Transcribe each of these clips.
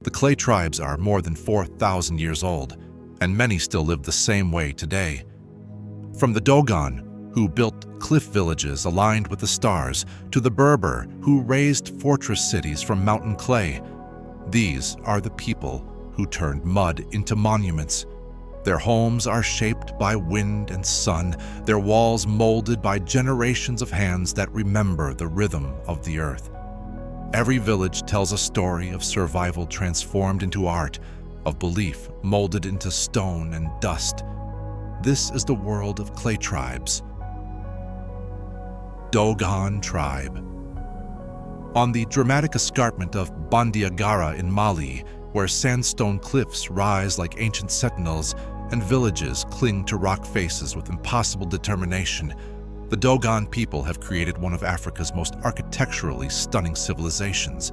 The clay tribes are more than 4,000 years old, and many still live the same way today. From the Dogon, who built cliff villages aligned with the stars, to the Berber, who raised fortress cities from mountain clay, these are the people who turned mud into monuments. Their homes are shaped by wind and sun, their walls molded by generations of hands that remember the rhythm of the earth. Every village tells a story of survival transformed into art, of belief molded into stone and dust. This is the world of clay tribes. Dogon tribe. On the dramatic escarpment of Bandiagara in Mali, where sandstone cliffs rise like ancient sentinels and villages cling to rock faces with impossible determination, the Dogon people have created one of Africa's most architecturally stunning civilizations.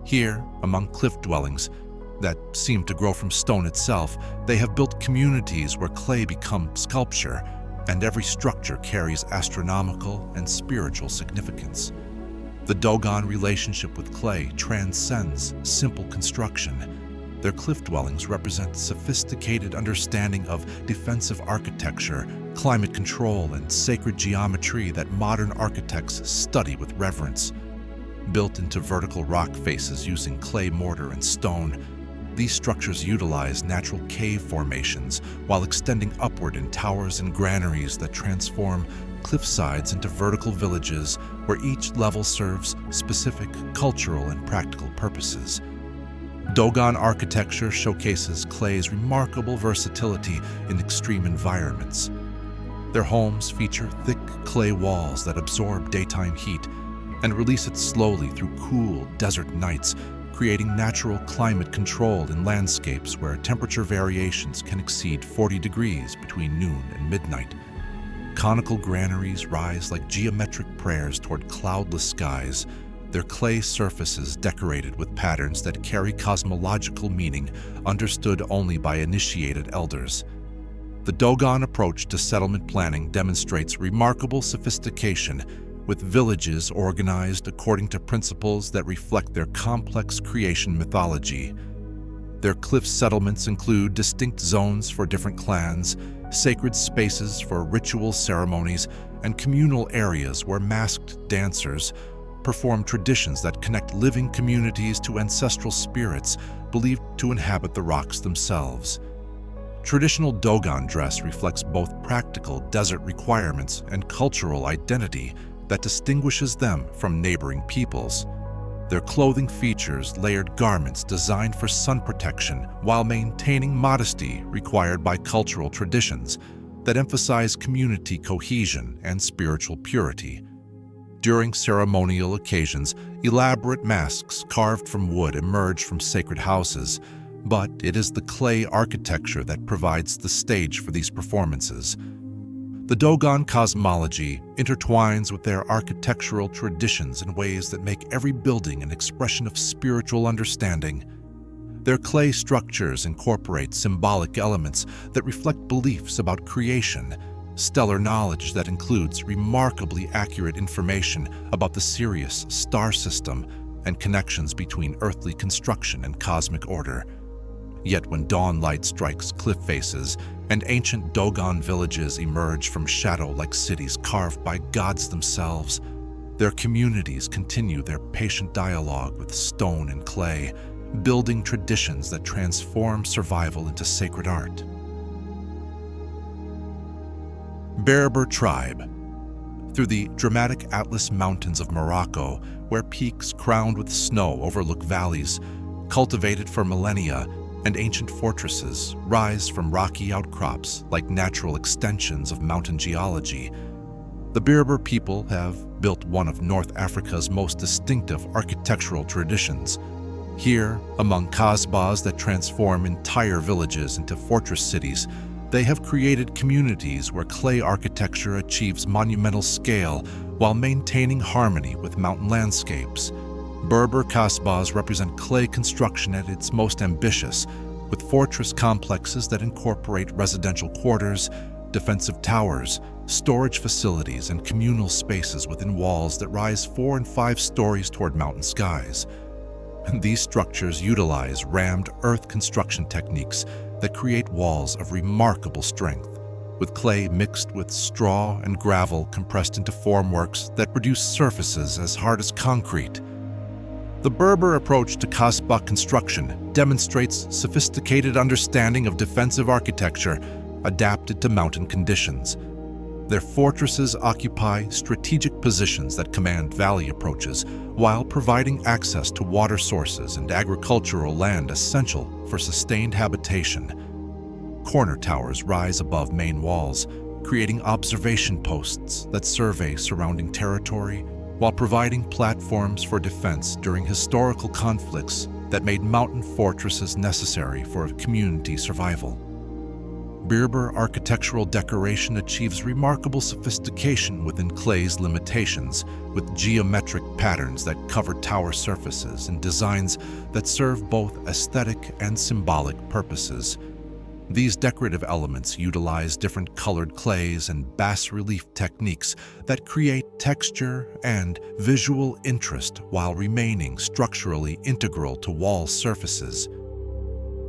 Here, among cliff dwellings that seem to grow from stone itself, they have built communities where clay becomes sculpture, and every structure carries astronomical and spiritual significance. The Dogon relationship with clay transcends simple construction. Their cliff dwellings represent sophisticated understanding of defensive architecture, climate control, and sacred geometry that modern architects study with reverence. Built into vertical rock faces using clay mortar and stone, these structures utilize natural cave formations while extending upward in towers and granaries that transform cliffsides into vertical villages where each level serves specific cultural and practical purposes. Dogon architecture showcases clay's remarkable versatility in extreme environments. Their homes feature thick clay walls that absorb daytime heat and release it slowly through cool desert nights, creating natural climate control in landscapes where temperature variations can exceed 40 degrees between noon and midnight. Conical granaries rise like geometric prayers toward cloudless skies, their clay surfaces decorated with patterns that carry cosmological meaning understood only by initiated elders. The Dogon approach to settlement planning demonstrates remarkable sophistication, with villages organized according to principles that reflect their complex creation mythology. Their cliff settlements include distinct zones for different clans, sacred spaces for ritual ceremonies, and communal areas where masked dancers perform traditions that connect living communities to ancestral spirits believed to inhabit the rocks themselves. Traditional Dogon dress reflects both practical desert requirements and cultural identity that distinguishes them from neighboring peoples. Their clothing features layered garments designed for sun protection while maintaining modesty required by cultural traditions that emphasize community cohesion and spiritual purity. During ceremonial occasions, elaborate masks carved from wood emerge from sacred houses, but it is the clay architecture that provides the stage for these performances. The Dogon cosmology intertwines with their architectural traditions in ways that make every building an expression of spiritual understanding. Their clay structures incorporate symbolic elements that reflect beliefs about creation, stellar knowledge that includes remarkably accurate information about the Sirius star system and connections between earthly construction and cosmic order. Yet when dawn light strikes cliff faces and ancient Dogon villages emerge from shadow like cities carved by gods themselves, their communities continue their patient dialogue with stone and clay, building traditions that transform survival into sacred art. Berber tribe. Through the dramatic Atlas Mountains of Morocco, where peaks crowned with snow overlook valleys, cultivated for millennia, and ancient fortresses rise from rocky outcrops like natural extensions of mountain geology, the Berber people have built one of North Africa's most distinctive architectural traditions. Here, among kasbahs that transform entire villages into fortress cities, they have created communities where clay architecture achieves monumental scale while maintaining harmony with mountain landscapes. Berber kasbahs represent clay construction at its most ambitious, with fortress complexes that incorporate residential quarters, defensive towers, storage facilities, and communal spaces within walls that rise 4 and 5 stories toward mountain skies. These structures utilize rammed earth construction techniques that create walls of remarkable strength, with clay mixed with straw and gravel compressed into formworks that produce surfaces as hard as concrete. The Berber approach to kasbah construction demonstrates sophisticated understanding of defensive architecture adapted to mountain conditions. Their fortresses occupy strategic positions that command valley approaches while providing access to water sources and agricultural land essential for sustained habitation. Corner towers rise above main walls, creating observation posts that survey surrounding territory while providing platforms for defense during historical conflicts that made mountain fortresses necessary for community survival. Berber architectural decoration achieves remarkable sophistication within clay's limitations, with geometric patterns that cover tower surfaces and designs that serve both aesthetic and symbolic purposes. These decorative elements utilize different colored clays and bas-relief techniques that create texture and visual interest while remaining structurally integral to wall surfaces.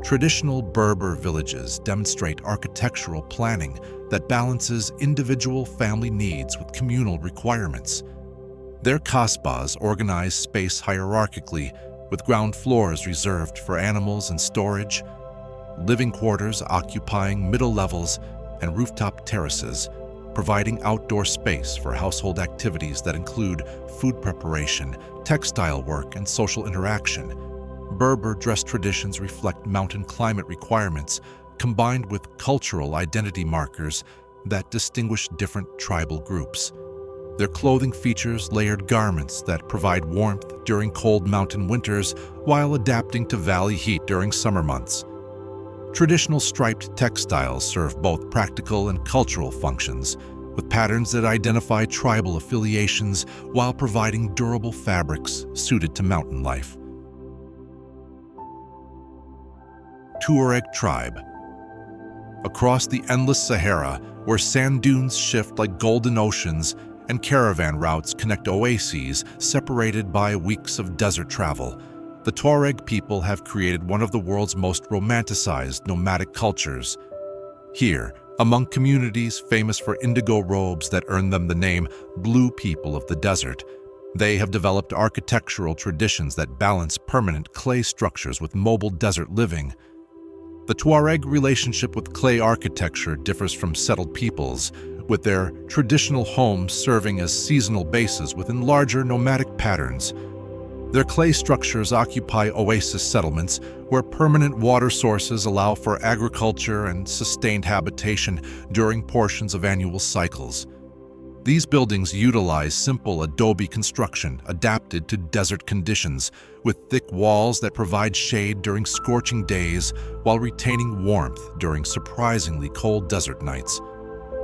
Traditional Berber villages demonstrate architectural planning that balances individual family needs with communal requirements. Their kasbahs organize space hierarchically, with ground floors reserved for animals and storage, living quarters occupying middle levels, and rooftop terraces, providing outdoor space for household activities that include food preparation, textile work, and social interaction. Berber dress traditions reflect mountain climate requirements, combined with cultural identity markers that distinguish different tribal groups. Their clothing features layered garments that provide warmth during cold mountain winters while adapting to valley heat during summer months. Traditional striped textiles serve both practical and cultural functions, with patterns that identify tribal affiliations while providing durable fabrics suited to mountain life. Tuareg tribe. Across the endless Sahara, where sand dunes shift like golden oceans and caravan routes connect oases separated by weeks of desert travel, the Tuareg people have created one of the world's most romanticized nomadic cultures. Here, among communities famous for indigo robes that earn them the name Blue People of the Desert, they have developed architectural traditions that balance permanent clay structures with mobile desert living. The Tuareg relationship with clay architecture differs from settled peoples, with their traditional homes serving as seasonal bases within larger nomadic patterns. Their clay structures occupy oasis settlements where permanent water sources allow for agriculture and sustained habitation during portions of annual cycles. These buildings utilize simple adobe construction adapted to desert conditions, with thick walls that provide shade during scorching days while retaining warmth during surprisingly cold desert nights.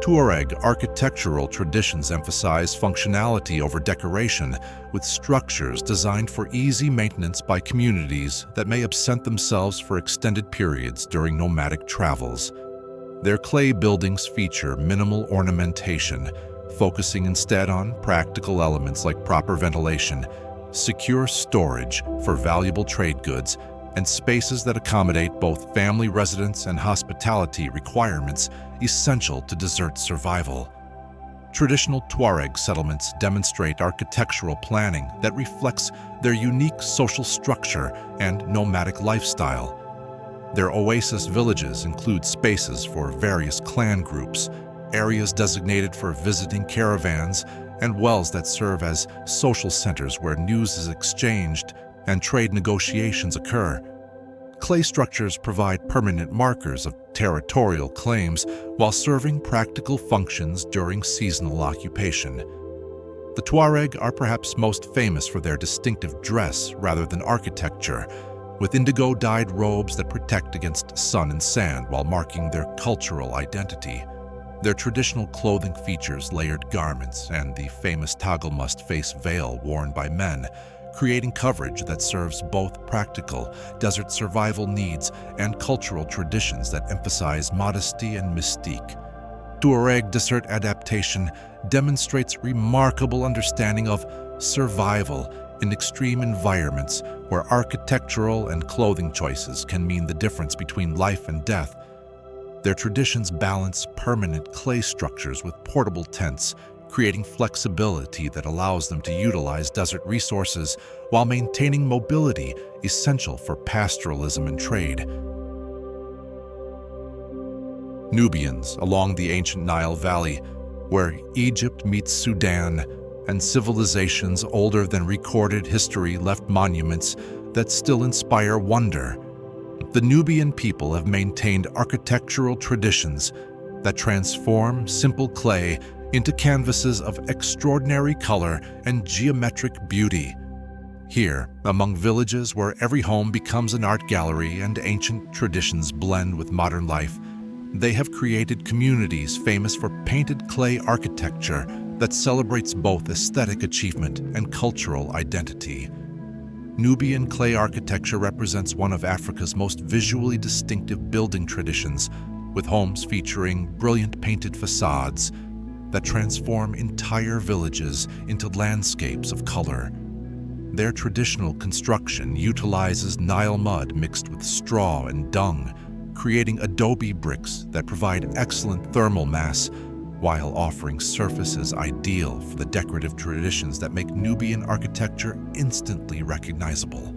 Tuareg architectural traditions emphasize functionality over decoration, with structures designed for easy maintenance by communities that may absent themselves for extended periods during nomadic travels. Their clay buildings feature minimal ornamentation, focusing instead on practical elements like proper ventilation, secure storage for valuable trade goods, and spaces that accommodate both family residence and hospitality requirements essential to desert survival. Traditional Tuareg settlements demonstrate architectural planning that reflects their unique social structure and nomadic lifestyle. Their oasis villages include spaces for various clan groups, areas designated for visiting caravans, and wells that serve as social centers where news is exchanged and trade negotiations occur. Clay structures provide permanent markers of territorial claims while serving practical functions during seasonal occupation. The Tuareg are perhaps most famous for their distinctive dress rather than architecture, with indigo-dyed robes that protect against sun and sand while marking their cultural identity. Their traditional clothing features layered garments and the famous tagilmust face veil worn by men, creating coverage that serves both practical desert survival needs and cultural traditions that emphasize modesty and mystique. Tuareg desert adaptation demonstrates remarkable understanding of survival in extreme environments where architectural and clothing choices can mean the difference between life and death. Their traditions balance permanent clay structures with portable tents, creating flexibility that allows them to utilize desert resources while maintaining mobility essential for pastoralism and trade. Nubians along the ancient Nile Valley, where Egypt meets Sudan, and civilizations older than recorded history left monuments that still inspire wonder. The Nubian people have maintained architectural traditions that transform simple clay into canvases of extraordinary color and geometric beauty. Here, among villages where every home becomes an art gallery and ancient traditions blend with modern life, they have created communities famous for painted clay architecture that celebrates both aesthetic achievement and cultural identity. Nubian clay architecture represents one of Africa's most visually distinctive building traditions, with homes featuring brilliant painted facades that transform entire villages into landscapes of color. Their traditional construction utilizes Nile mud mixed with straw and dung, creating adobe bricks that provide excellent thermal mass while offering surfaces ideal for the decorative traditions that make Nubian architecture instantly recognizable.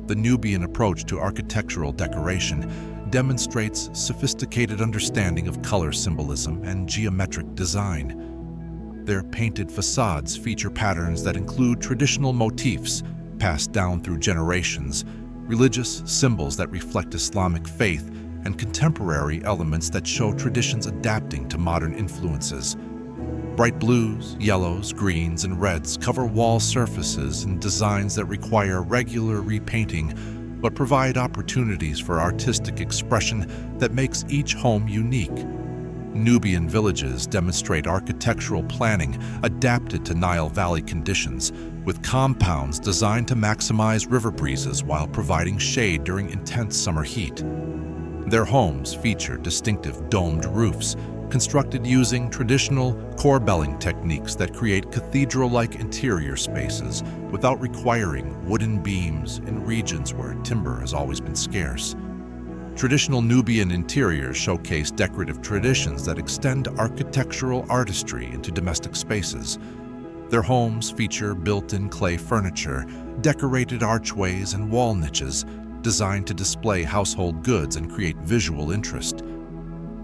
The Nubian approach to architectural decoration demonstrates sophisticated understanding of color symbolism and geometric design. Their painted facades feature patterns that include traditional motifs passed down through generations, religious symbols that reflect Islamic faith, and contemporary elements that show traditions adapting to modern influences. Bright blues, yellows, greens, and reds cover wall surfaces in designs that require regular repainting, but provide opportunities for artistic expression that makes each home unique. Nubian villages demonstrate architectural planning adapted to Nile Valley conditions, with compounds designed to maximize river breezes while providing shade during intense summer heat. Their homes feature distinctive domed roofs, constructed using traditional corbelling techniques that create cathedral-like interior spaces without requiring wooden beams in regions where timber has always been scarce. Traditional Nubian interiors showcase decorative traditions that extend architectural artistry into domestic spaces. Their homes feature built-in clay furniture, decorated archways, and wall niches designed to display household goods and create visual interest.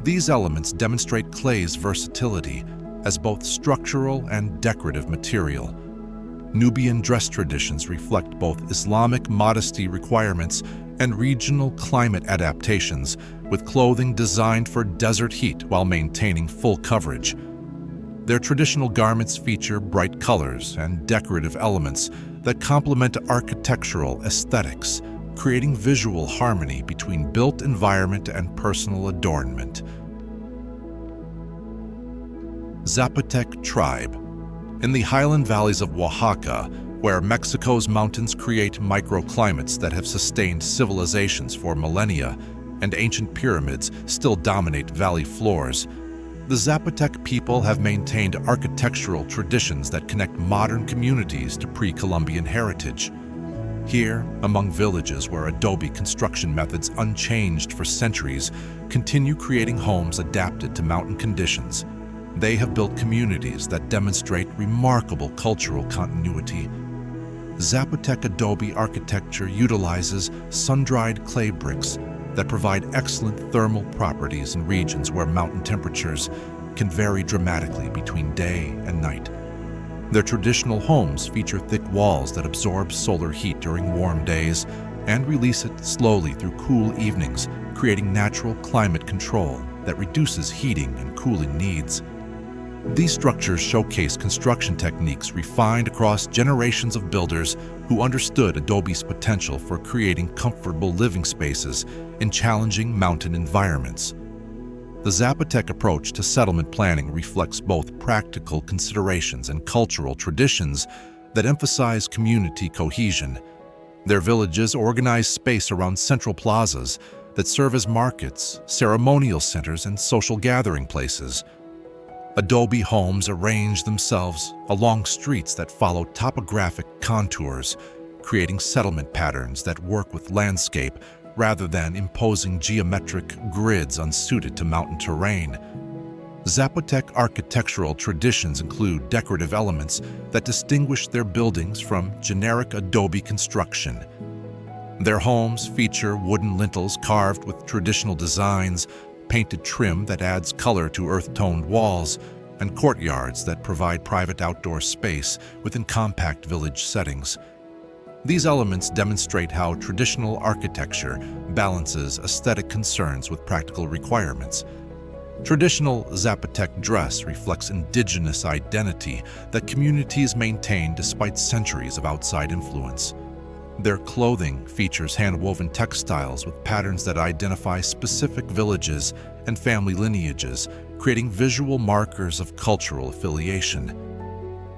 These elements demonstrate clay's versatility as both structural and decorative material. Nubian dress traditions reflect both Islamic modesty requirements and regional climate adaptations, with clothing designed for desert heat while maintaining full coverage. Their traditional garments feature bright colors and decorative elements that complement architectural aesthetics, creating visual harmony between built environment and personal adornment. Zapotec tribe. In the highland valleys of Oaxaca, where Mexico's mountains create microclimates that have sustained civilizations for millennia, and ancient pyramids still dominate valley floors, the Zapotec people have maintained architectural traditions that connect modern communities to pre-Columbian heritage. Here, among villages where adobe construction methods unchanged for centuries continue creating homes adapted to mountain conditions, they have built communities that demonstrate remarkable cultural continuity. Zapotec adobe architecture utilizes sun-dried clay bricks that provide excellent thermal properties in regions where mountain temperatures can vary dramatically between day and night. Their traditional homes feature thick walls that absorb solar heat during warm days and release it slowly through cool evenings, creating natural climate control that reduces heating and cooling needs. These structures showcase construction techniques refined across generations of builders who understood adobe's potential for creating comfortable living spaces in challenging mountain environments. The Zapotec approach to settlement planning reflects both practical considerations and cultural traditions that emphasize community cohesion. Their villages organize space around central plazas that serve as markets, ceremonial centers, and social gathering places. Adobe homes arrange themselves along streets that follow topographic contours, creating settlement patterns that work with landscape rather than imposing geometric grids unsuited to mountain terrain. Zapotec architectural traditions include decorative elements that distinguish their buildings from generic adobe construction. Their homes feature wooden lintels carved with traditional designs, painted trim that adds color to earth-toned walls, and courtyards that provide private outdoor space within compact village settings. These elements demonstrate how traditional architecture balances aesthetic concerns with practical requirements. Traditional Zapotec dress reflects indigenous identity that communities maintain despite centuries of outside influence. Their clothing features hand-woven textiles with patterns that identify specific villages and family lineages, creating visual markers of cultural affiliation.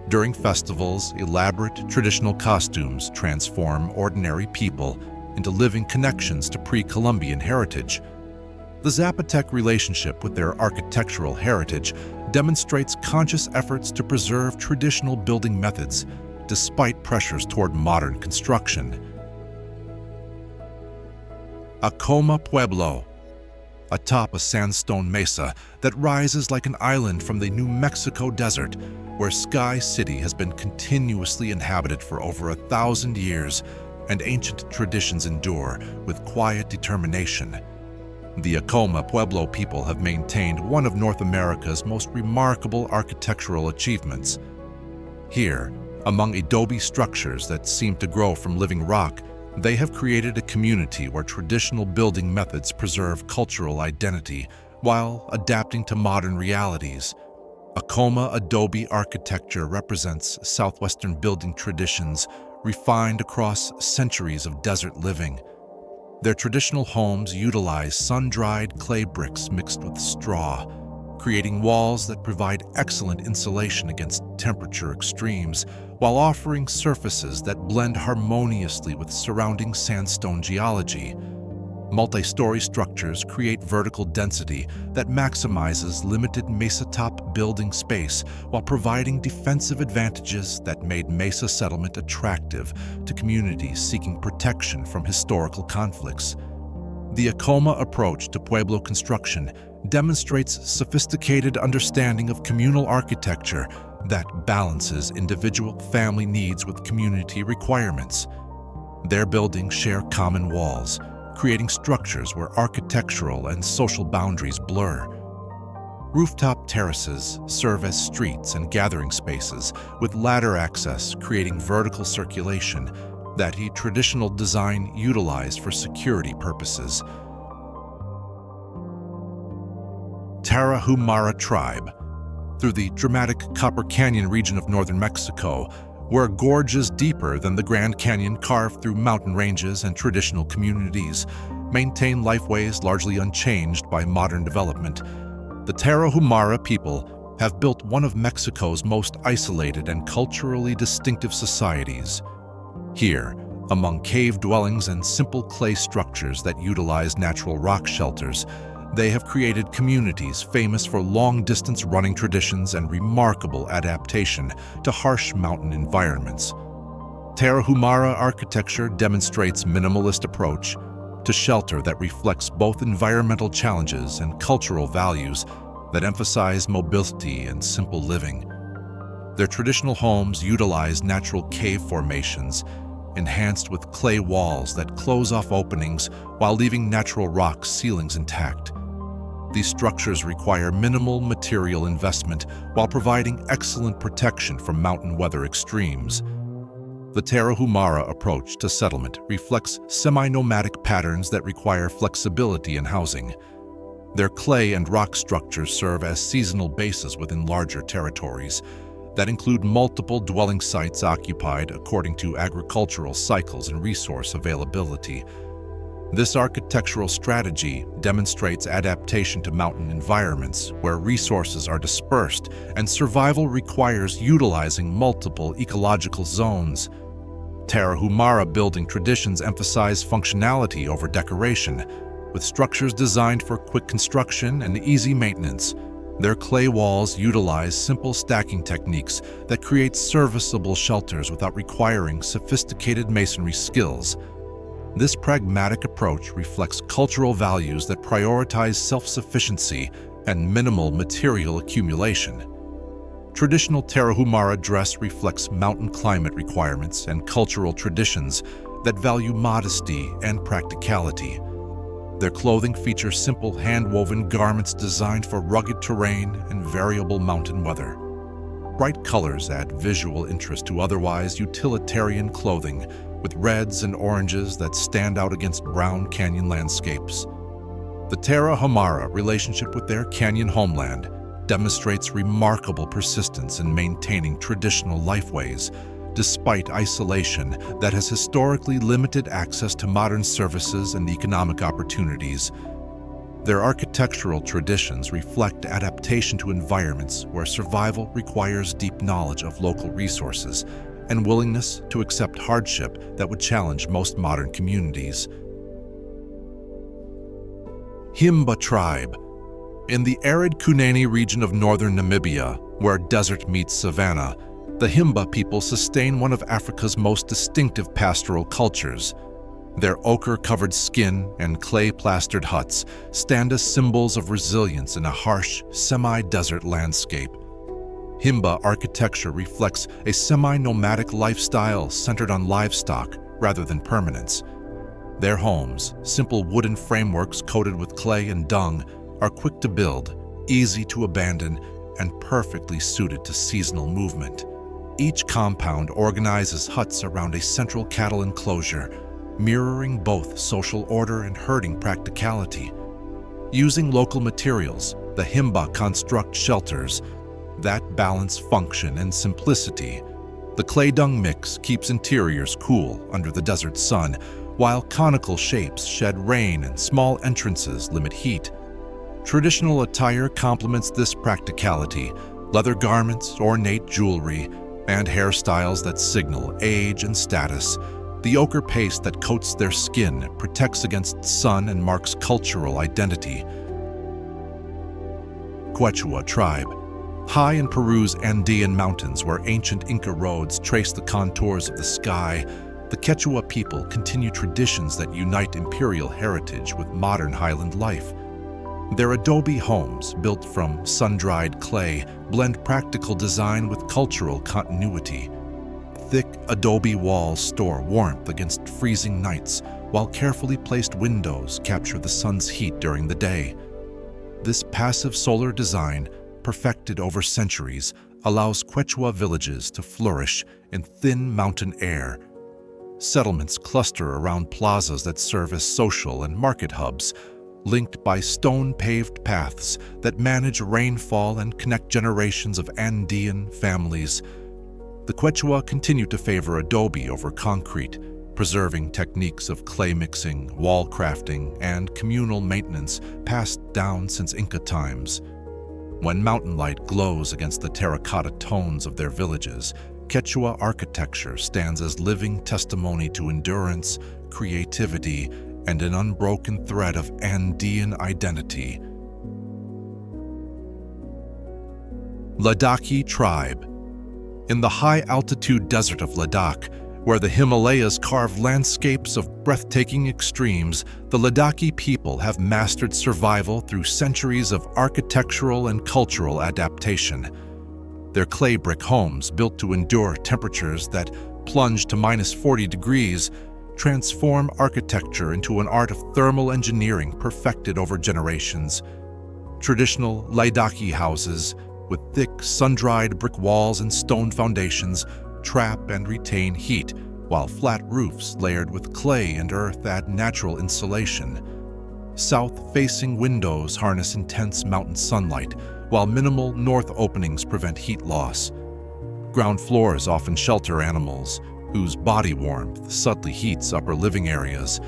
During festivals, elaborate traditional costumes transform ordinary people into living connections to pre-Columbian heritage. The Zapotec relationship with their architectural heritage demonstrates conscious efforts to preserve traditional building methods despite pressures toward modern construction. Acoma Pueblo, atop a sandstone mesa that rises like an island from the New Mexico desert, where Sky City has been continuously inhabited for over 1,000 years and ancient traditions endure with quiet determination. The Acoma Pueblo people have maintained one of North America's most remarkable architectural achievements. Here, among adobe structures that seem to grow from living rock, they have created a community where traditional building methods preserve cultural identity while adapting to modern realities. Acoma adobe architecture represents southwestern building traditions refined across centuries of desert living. Their traditional homes utilize sun-dried clay bricks mixed with straw, creating walls that provide excellent insulation against temperature extremes, while offering surfaces that blend harmoniously with surrounding sandstone geology. Multi-story structures create vertical density that maximizes limited mesa-top building space while providing defensive advantages that made mesa settlement attractive to communities seeking protection from historical conflicts. The Acoma approach to Pueblo construction demonstrates sophisticated understanding of communal architecture that balances individual family needs with community requirements. Their buildings share common walls, creating structures where architectural and social boundaries blur. Rooftop terraces serve as streets and gathering spaces, with ladder access creating vertical circulation that the traditional design utilized for security purposes. Tarahumara tribe, through the dramatic Copper Canyon region of northern Mexico, where gorges deeper than the Grand Canyon carved through mountain ranges and traditional communities maintain lifeways largely unchanged by modern development. The Tarahumara people have built one of Mexico's most isolated and culturally distinctive societies. Here, among cave dwellings and simple clay structures that utilize natural rock shelters, they have created communities famous for long-distance running traditions and remarkable adaptation to harsh mountain environments. Tarahumara architecture demonstrates minimalist approach to shelter that reflects both environmental challenges and cultural values that emphasize mobility and simple living. Their traditional homes utilize natural cave formations, enhanced with clay walls that close off openings while leaving natural rock ceilings intact. These structures require minimal material investment while providing excellent protection from mountain weather extremes. The Tarahumara approach to settlement reflects semi-nomadic patterns that require flexibility in housing. Their clay and rock structures serve as seasonal bases within larger territories that include multiple dwelling sites occupied according to agricultural cycles and resource availability. This architectural strategy demonstrates adaptation to mountain environments where resources are dispersed and survival requires utilizing multiple ecological zones. Tarahumara building traditions emphasize functionality over decoration, with structures designed for quick construction and easy maintenance. Their clay walls utilize simple stacking techniques that create serviceable shelters without requiring sophisticated masonry skills. This pragmatic approach reflects cultural values that prioritize self-sufficiency and minimal material accumulation. Traditional Tarahumara dress reflects mountain climate requirements and cultural traditions that value modesty and practicality. Their clothing features simple hand-woven garments designed for rugged terrain and variable mountain weather. Bright colors add visual interest to otherwise utilitarian clothing, with reds and oranges that stand out against brown canyon landscapes. The Tarahumara relationship with their canyon homeland demonstrates remarkable persistence in maintaining traditional lifeways, despite isolation that has historically limited access to modern services and economic opportunities. Their architectural traditions reflect adaptation to environments where survival requires deep knowledge of local resources and willingness to accept hardship that would challenge most modern communities. Himba tribe. In the arid Kunene region of northern Namibia, where desert meets savanna, the Himba people sustain one of Africa's most distinctive pastoral cultures. Their ochre-covered skin and clay-plastered huts stand as symbols of resilience in a harsh, semi-desert landscape. Himba architecture reflects a semi-nomadic lifestyle centered on livestock rather than permanence. Their homes, simple wooden frameworks coated with clay and dung, are quick to build, easy to abandon, and perfectly suited to seasonal movement. Each compound organizes huts around a central cattle enclosure, mirroring both social order and herding practicality. Using local materials, the Himba construct shelters that balance function and simplicity. The clay-dung mix keeps interiors cool under the desert sun, while conical shapes shed rain and small entrances limit heat. Traditional attire complements this practicality: leather garments, ornate jewelry, and hairstyles that signal age and status. The ochre paste that coats their skin protects against sun and marks cultural identity. Quechua tribe. High in Peru's Andean mountains, where ancient Inca roads trace the contours of the sky, the Quechua people continue traditions that unite imperial heritage with modern highland life. Their adobe homes, built from sun-dried clay, blend practical design with cultural continuity. Thick adobe walls store warmth against freezing nights, while carefully placed windows capture the sun's heat during the day. This passive solar design, perfected over centuries, allows Quechua villages to flourish in thin mountain air. Settlements cluster around plazas that serve as social and market hubs, linked by stone-paved paths that manage rainfall and connect generations of Andean families. The Quechua continue to favor adobe over concrete, preserving techniques of clay mixing, wall crafting, and communal maintenance passed down since Inca times. When mountain light glows against the terracotta tones of their villages, Quechua architecture stands as living testimony to endurance, creativity, and an unbroken thread of Andean identity. Ladakhi tribe. In the high-altitude desert of Ladakh, where the Himalayas carve landscapes of breathtaking extremes, the Ladakhi people have mastered survival through centuries of architectural and cultural adaptation. Their clay brick homes, built to endure temperatures that plunge to -40 degrees, transform architecture into an art of thermal engineering perfected over generations. Traditional Ladakhi houses, with thick, sun-dried brick walls and stone foundations, trap and retain heat, while flat roofs layered with clay and earth add natural insulation. South-facing windows harness intense mountain sunlight, while minimal north openings prevent heat loss. Ground floors often shelter animals, whose body warmth subtly heats upper living areas.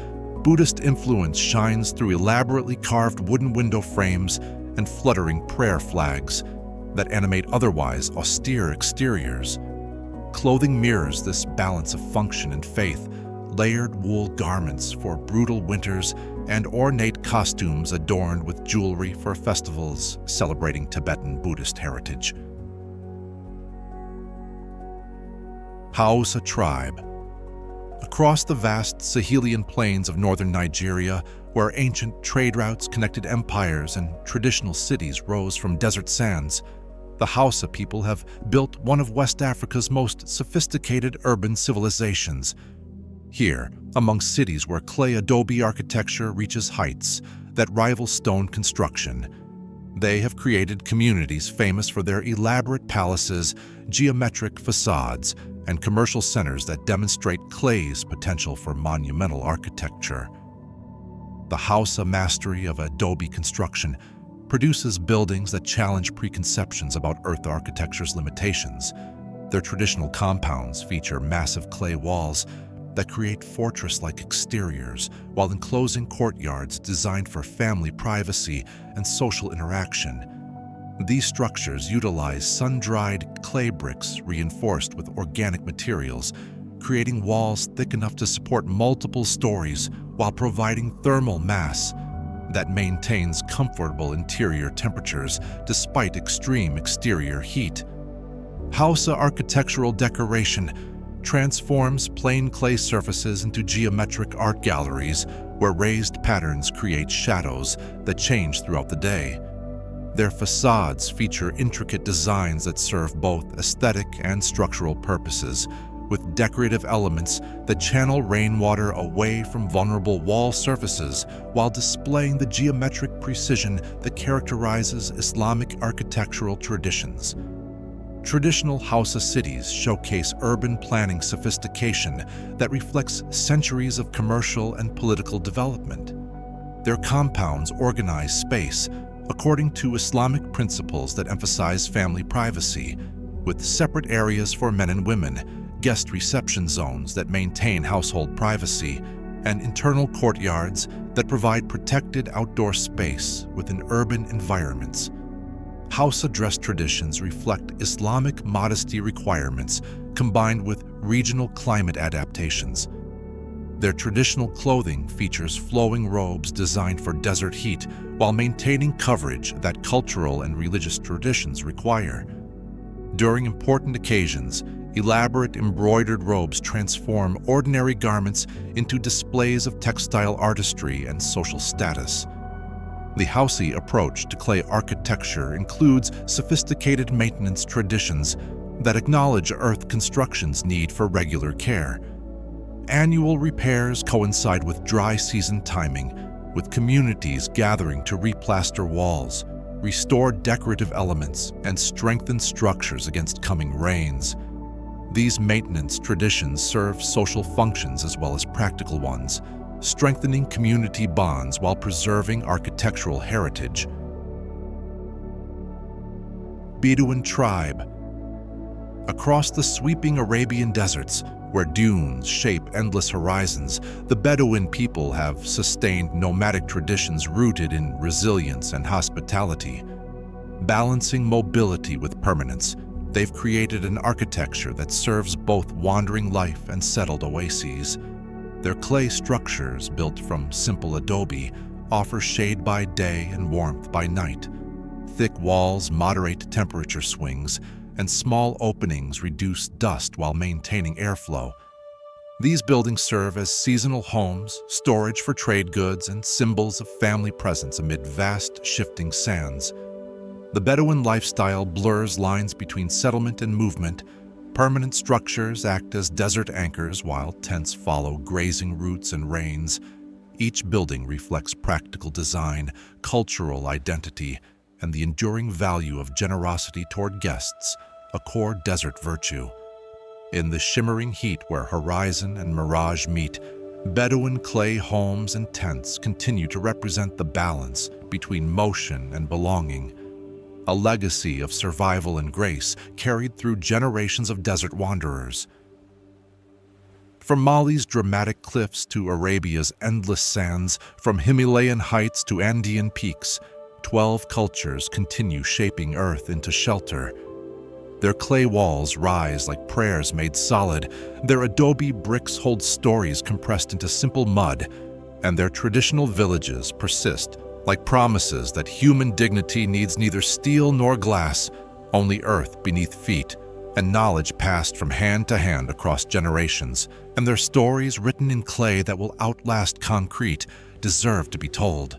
Buddhist influence shines through elaborately carved wooden window frames and fluttering prayer flags that animate otherwise austere exteriors. Clothing mirrors this balance of function and faith. layered wool garments for brutal winters and ornate costumes adorned with jewelry for festivals celebrating Tibetan Buddhist heritage. Hausa tribe. Across the vast Sahelian plains of northern Nigeria, where ancient trade routes connected empires and traditional cities rose from desert sands, the Hausa people have built one of West Africa's most sophisticated urban civilizations. Here, among cities where clay adobe architecture reaches heights that rival stone construction, they have created communities famous for their elaborate palaces, geometric facades, and commercial centers that demonstrate clay's potential for monumental architecture. The Hausa mastery of adobe construction produces buildings that challenge preconceptions about earth architecture's limitations. Their traditional compounds feature massive clay walls that create fortress-like exteriors, while enclosing courtyards designed for family privacy and social interaction. These structures utilize sun-dried clay bricks reinforced with organic materials, creating walls thick enough to support multiple stories while providing thermal mass that maintains comfortable interior temperatures despite extreme exterior heat. Hausa architectural decoration transforms plain clay surfaces into geometric art galleries where raised patterns create shadows that change throughout the day. Their facades feature intricate designs that serve both aesthetic and structural purposes, with decorative elements that channel rainwater away from vulnerable wall surfaces while displaying the geometric precision that characterizes Islamic architectural traditions. Traditional Hausa cities showcase urban planning sophistication that reflects centuries of commercial and political development. Their compounds organize space according to Islamic principles that emphasize family privacy, with separate areas for men and women, guest reception zones that maintain household privacy, and internal courtyards that provide protected outdoor space within urban environments. Hausa dress traditions reflect Islamic modesty requirements combined with regional climate adaptations. Their traditional clothing features flowing robes designed for desert heat while maintaining coverage that cultural and religious traditions require. During important occasions, elaborate embroidered robes transform ordinary garments into displays of textile artistry and social status. The Hausa approach to clay architecture includes sophisticated maintenance traditions that acknowledge earth construction's need for regular care. Annual repairs coincide with dry season timing, with communities gathering to replaster walls, restore decorative elements, and strengthen structures against coming rains. These maintenance traditions serve social functions as well as practical ones, strengthening community bonds while preserving architectural heritage. Bedouin tribe. Across the sweeping Arabian deserts, where dunes shape endless horizons, the Bedouin people have sustained nomadic traditions rooted in resilience and hospitality. Balancing mobility with permanence, they've created an architecture that serves both wandering life and settled oases. Their clay structures, built from simple adobe, offer shade by day and warmth by night. Thick walls moderate temperature swings, and small openings reduce dust while maintaining airflow. These buildings serve as seasonal homes, storage for trade goods, and symbols of family presence amid vast, shifting sands. The Bedouin lifestyle blurs lines between settlement and movement. Permanent structures act as desert anchors while tents follow grazing routes and rains. Each building reflects practical design, cultural identity, and the enduring value of generosity toward guests, a core desert virtue. In the shimmering heat where horizon and mirage meet, Bedouin clay homes and tents continue to represent the balance between motion and belonging, a legacy of survival and grace carried through generations of desert wanderers. From Mali's dramatic cliffs to Arabia's endless sands, from Himalayan heights to Andean peaks, 12 cultures continue shaping Earth into shelter. Their clay walls rise like prayers made solid, their adobe bricks hold stories compressed into simple mud, and their traditional villages persist like promises that human dignity needs neither steel nor glass, only earth beneath feet, and knowledge passed from hand to hand across generations, and their stories written in clay that will outlast concrete deserve to be told.